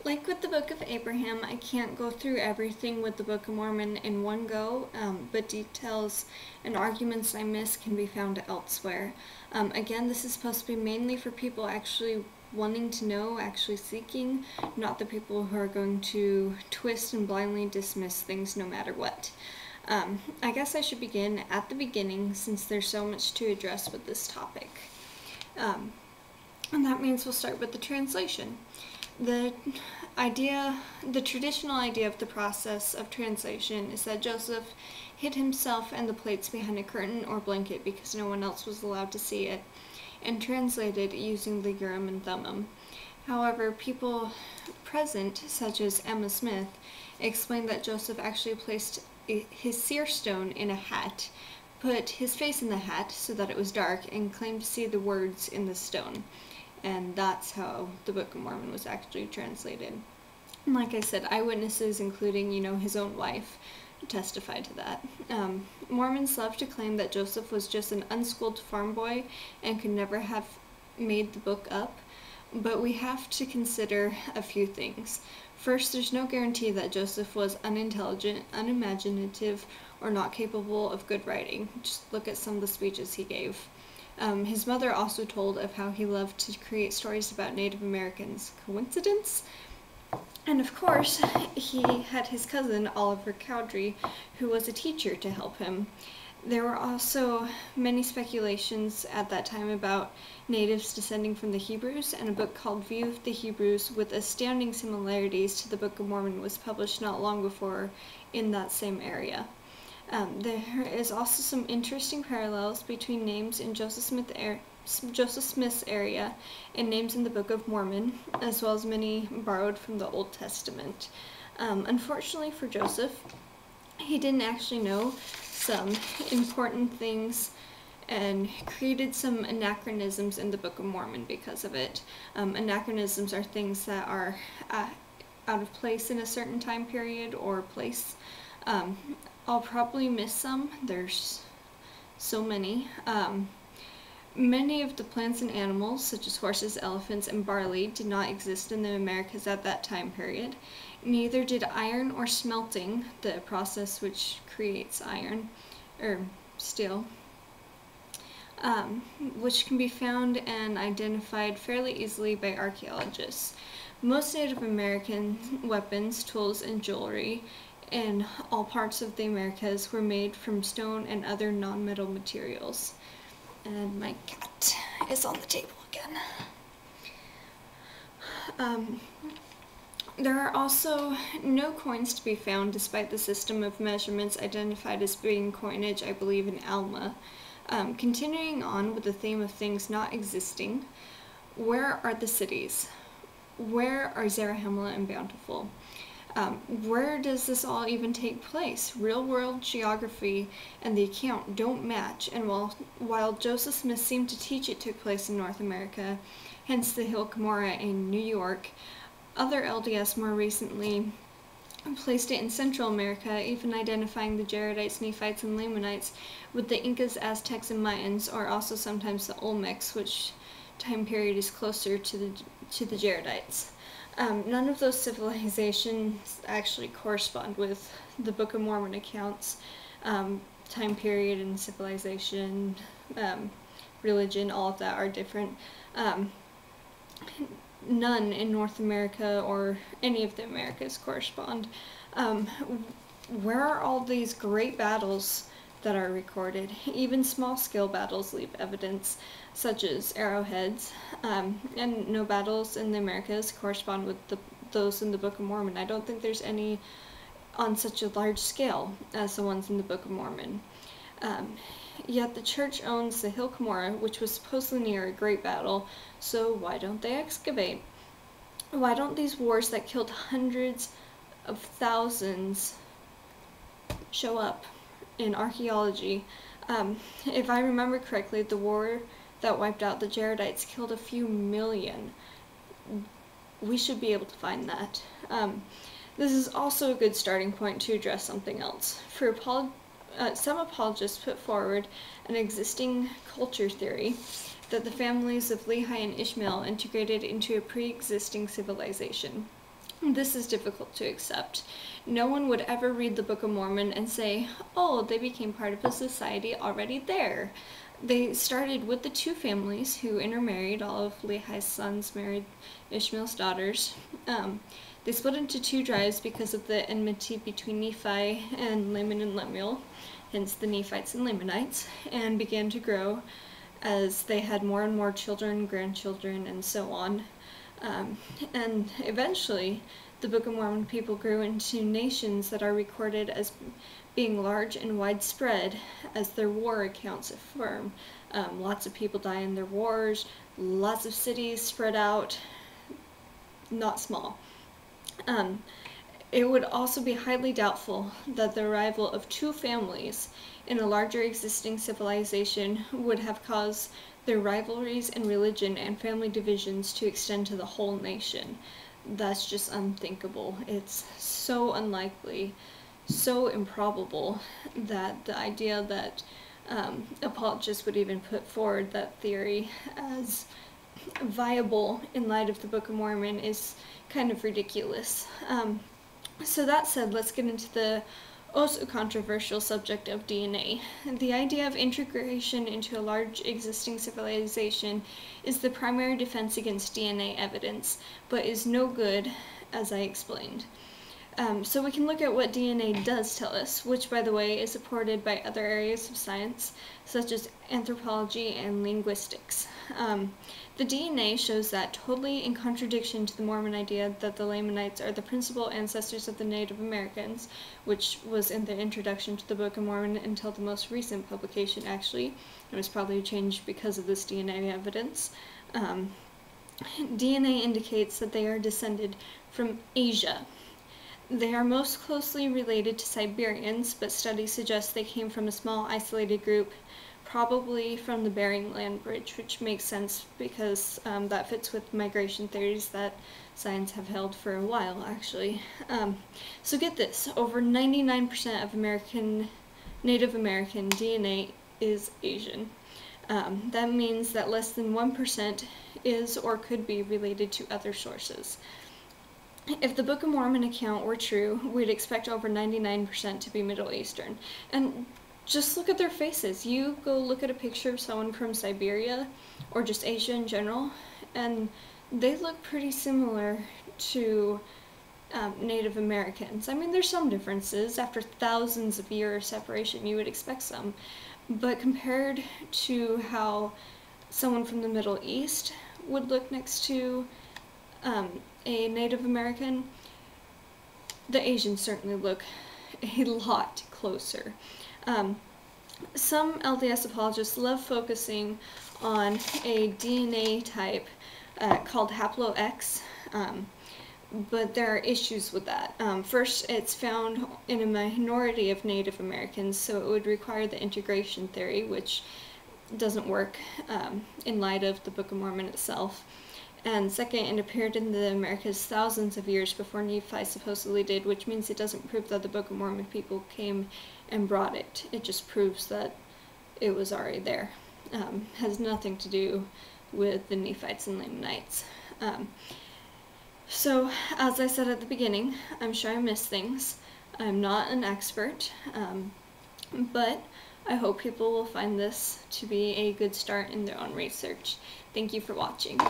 Like with the Book of Abraham, I can't go through everything with the Book of Mormon in one go, but details and arguments I miss can be found elsewhere. Again, this is supposed to be mainly for people actually wanting to know, actually seeking, not the people who are going to twist and blindly dismiss things no matter what. I guess I should begin at the beginning since there's so much to address with this topic. And that means we'll start with the translation. The traditional idea of the process of translation is that Joseph hid himself and the plates behind a curtain or blanket because no one else was allowed to see it, and translated using the Urim and Thummim. However, people present, such as Emma Smith, explained that Joseph actually placed his seer stone in a hat, put his face in the hat so that it was dark, and claimed to see the words in the stone. And that's how the Book of Mormon was actually translated. And like I said, eyewitnesses, including, his own wife, testified to that. Mormons love to claim that Joseph was just an unschooled farm boy and could never have made the book up, but we have to consider a few things. First, there's no guarantee that Joseph was unintelligent, unimaginative, or not capable of good writing. Just look at some of the speeches he gave. His mother also told of how he loved to create stories about Native Americans. Coincidence? And of course, he had his cousin, Oliver Cowdery, who was a teacher to help him. There were also many speculations at that time about natives descending from the Hebrews, and a book called View of the Hebrews with astounding similarities to the Book of Mormon was published not long before in that same area. There is also some interesting parallels between names in Joseph Smith's area and names in the Book of Mormon, as well as many borrowed from the Old Testament. Unfortunately for Joseph, he didn't actually know some important things and created some anachronisms in the Book of Mormon because of it. Anachronisms are things that are out of place in a certain time period or place. I'll probably miss some. There's so many. Many of the plants and animals, such as horses, elephants, and barley, did not exist in the Americas at that time period. Neither did iron or smelting, the process which creates iron, or steel, which can be found and identified fairly easily by archaeologists. Most Native American weapons, tools, and jewelry in all parts of the Americas were made from stone and other non-metal materials. And my cat is on the table again. There are also no coins to be found despite the system of measurements identified as being coinage, I believe, in Alma. Continuing on with the theme of things not existing, where are the cities? Where are Zarahemla and Bountiful? Where does this all even take place? Real-world geography and the account don't match, and while Joseph Smith seemed to teach it took place in North America, hence the Hill Cumorah in New York, other LDS more recently placed it in Central America, even identifying the Jaredites, Nephites, and Lamanites with the Incas, Aztecs, and Mayans, or also sometimes the Olmecs, which time period is closer to the Jaredites. None of those civilizations actually correspond with the Book of Mormon accounts. Time period and civilization, religion, all of that are different. None in North America or any of the Americas correspond. Where are all these great battles that are recorded? Even small-scale battles leave evidence, such as arrowheads, and no battles in the Americas correspond with those in the Book of Mormon. I don't think there's any on such a large scale as the ones in the Book of Mormon. Yet the church owns the Hill Cumorah, which was supposedly near a great battle, so why don't they excavate? Why don't these wars that killed hundreds of thousands show up in archaeology? If I remember correctly, the war that wiped out the Jaredites killed a few million. We should be able to find that. This is also a good starting point to address something else. Some apologists put forward an existing culture theory that the families of Lehi and Ishmael integrated into a pre-existing civilization. This is difficult to accept. No one would ever read the Book of Mormon and say, oh, they became part of a society already there. They started with the two families who intermarried. All of Lehi's sons married Ishmael's daughters. They split into two tribes because of the enmity between Nephi and Laman and Lemuel, hence the Nephites and Lamanites, and began to grow as they had more and more children, grandchildren, and so on. And eventually, the Book of Mormon people grew into nations that are recorded as being large and widespread, as their war accounts affirm. Lots of people die in their wars, lots of cities spread out, not small. It would also be highly doubtful that the arrival of two families in a larger existing civilization would have caused their rivalries in religion and family divisions to extend to the whole nation. That's just unthinkable. It's so unlikely, so improbable that the idea that apologists would even put forward that theory as viable in light of the Book of Mormon is kind of ridiculous. So that said, let's get into the also controversial subject of DNA. The idea of integration into a large existing civilization is the primary defense against DNA evidence, but is no good, as I explained. So we can look at what DNA does tell us, which, by the way, is supported by other areas of science, such as anthropology and linguistics. The DNA shows that, totally in contradiction to the Mormon idea that the Lamanites are the principal ancestors of the Native Americans, which was in the introduction to the Book of Mormon until the most recent publication, actually. It was probably changed because of this DNA evidence. DNA indicates that they are descended from Asia. They are most closely related to Siberians, but studies suggest they came from a small isolated group, probably from the Bering Land Bridge, which makes sense because that fits with migration theories that science have held for a while, actually. So get this, over 99% of Native American DNA is Asian. That means that less than 1% is or could be related to other sources. If the Book of Mormon account were true, we'd expect over 99% to be Middle Eastern. And just look at their faces. You go look at a picture of someone from Siberia, or just Asia in general, and they look pretty similar to Native Americans. I mean, there's some differences. After thousands of years of separation, you would expect some. But compared to how someone from the Middle East would look next to a Native American, the Asians certainly look a lot closer. Some LDS apologists love focusing on a DNA type called haplo-X, but there are issues with that. First, it's found in a minority of Native Americans, so it would require the integration theory, which doesn't work in light of the Book of Mormon itself. And second, it appeared in the Americas thousands of years before Nephi supposedly did, which means it doesn't prove that the Book of Mormon people came and brought it. It just proves that it was already there. Has nothing to do with the Nephites and Lamanites. So, as I said at the beginning, I'm sure I missed things. I'm not an expert, but I hope people will find this to be a good start in their own research. Thank you for watching.